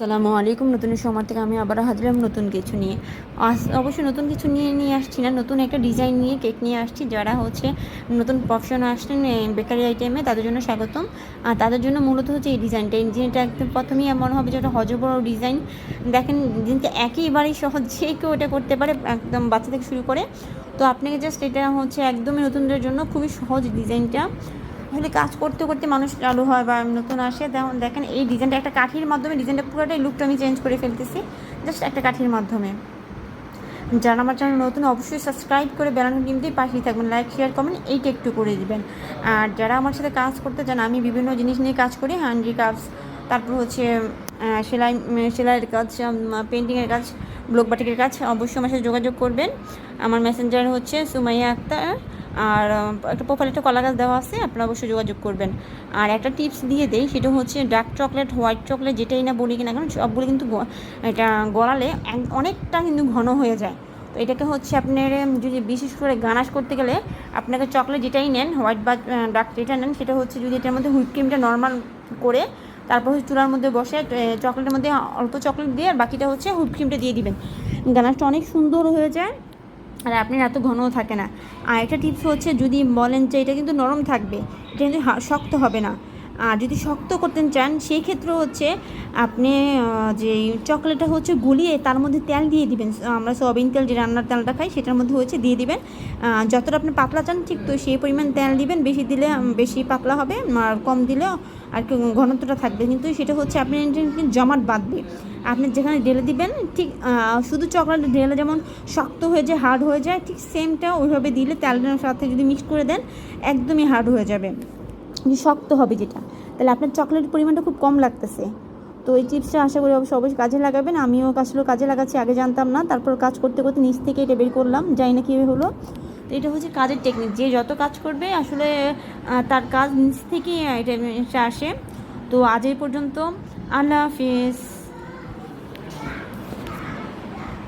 আসসালামু আলাইকুম। নতুন সময় থেকে আমি আবার হাজির হলাম নতুন কিছু নিয়ে। অবশ্যই নতুন কিছু নিয়ে আসছি না, নতুন একটা ডিজাইন নিয়ে কেক নিয়ে আসছি। যারা নতুন প্রফেশনে আসছেন বেকারি আইটেমে, তাদের জন্য স্বাগতম। আর তাদের জন্য মূলত এই ডিজাইনটা একদম প্রথমেই মনে হবে যে একটা বড় ডিজাইন। দেখেন, ডিজাইনটা একেবারেই সহজ, যে কেউ এটা করতে পারে, একদম বাচ্চা থেকে শুরু করে। তো আপনাকে জাস্ট এটা একদমই নতুনদের জন্য খুবই সহজ ডিজাইনটা। আসলে কাজ করতে করতে মানুষ চালু হয় বা নতুন আসে। দেখেন এই ডিজাইনটা একটা কাঠির মাধ্যমে, ডিজাইনটা পুরোটাই লুকটা আমি চেঞ্জ করে ফেলতেছি জাস্ট একটা কাঠির মাধ্যমে। যারা আমার চ্যানেল নতুন, অবশ্যই সাবস্ক্রাইব করে বেল আইকন টিপে পাশেই থাকবেন, লাইক শেয়ার কমেন্ট এইটা একটু করে দিবেন। আর যারা আমার সাথে কাজ করতে চান, আমি বিভিন্ন জিনিস নিয়ে কাজ করি, হ্যান্ডিক্রাফটস, তারপর সেলাইয়ের কাজ, পেন্টিংয়ের কাজ, ব্লক বাটিকের কাজ, অবশ্যই আমার সাথে যোগাযোগ করবেন। আমার মেসেঞ্জার সুমাইয়া আক্তার, আর একটা প্রোফাইলে একটা কলা গাছ দেওয়া আছে, আপনারা অবশ্যই যোগাযোগ করবেন। আর একটা টিপস দিয়ে দেই, সেটা ডার্ক চকলেট, হোয়াইট চকলেট, যেটাই না বলি কিনা, কারণ সবগুলো কিন্তু এটা গলালে অনেকটা কিন্তু ঘন হয়ে যায়। তো এটাকে আপনার যদি বিশেষ করে গানাশ করতে গেলে আপনাকে চকলেট যেটাই নেন, হোয়াইট বা ডার্ক যেটা নেন, সেটা যদি এটার মধ্যে হুইপ ক্রিমটা নর্মাল করে তারপর চুলার মধ্যে বসে চকলেটের মধ্যে অল্প চকলেট দিয়ে আর বাকিটা হুইপ ক্রিমটা দিয়ে দিবেন, গানাশটা অনেক সুন্দর হয়ে যায় আর আপনার এত ঘনও থাকে না। আর একটা টিপস যদি বলেন যে এটা কিন্তু নরম থাকবে, এটা কিন্তু শক্ত হবে না। আর যদি শক্ত করতে চান, সেই ক্ষেত্রে আপনি যে চকলেটটা গুলিয়ে তার মধ্যে তেল দিয়ে দিবেন। আমরা সয়াবিন তেল, যে রান্নার তেলটা খাই, সেটার মধ্যে দিয়ে দিবেন। যতটা আপনি পাতলা চান ঠিক তো সেই পরিমাণ তেল দিবেন। বেশি দিলে বেশি পাতলা হবে, আর কম দিলে আর কি ঘনত্বটা থাকবে, কিন্তু সেটা আপনি জমাট বাঁধবে। আপনি যেখানে ঢেলে দিবেন, ঠিক শুধু চকলেট ঢেলে যেমন শক্ত হয়ে যায়, হার্ড হয়ে যায়, ঠিক সেমটা ওইভাবে দিলে তেলের সাথে যদি মিক্স করে দেন, একদমই হার্ড হয়ে যাবে, শক্ত হবে যেটা। তাহলে আপনার চকলেটের পরিমাণটা খুব কম লাগতেছে। তো এই টিপসটা আশা করি অবশ্যই কাজে লাগাবেন। আমিও আসলে কাজে লাগাচ্ছি, আগে জানতাম না, তারপর কাজ করতে করতে নিচ থেকে এটা বের করলাম, জানি না কীভাবে হলো। তো এটা কাজের টেকনিক, যে যত কাজ করবে আসলে তার কাজ নিচ থেকেই এটা আসে। তো আজ এই পর্যন্ত, আল্লাহ হাফিজ।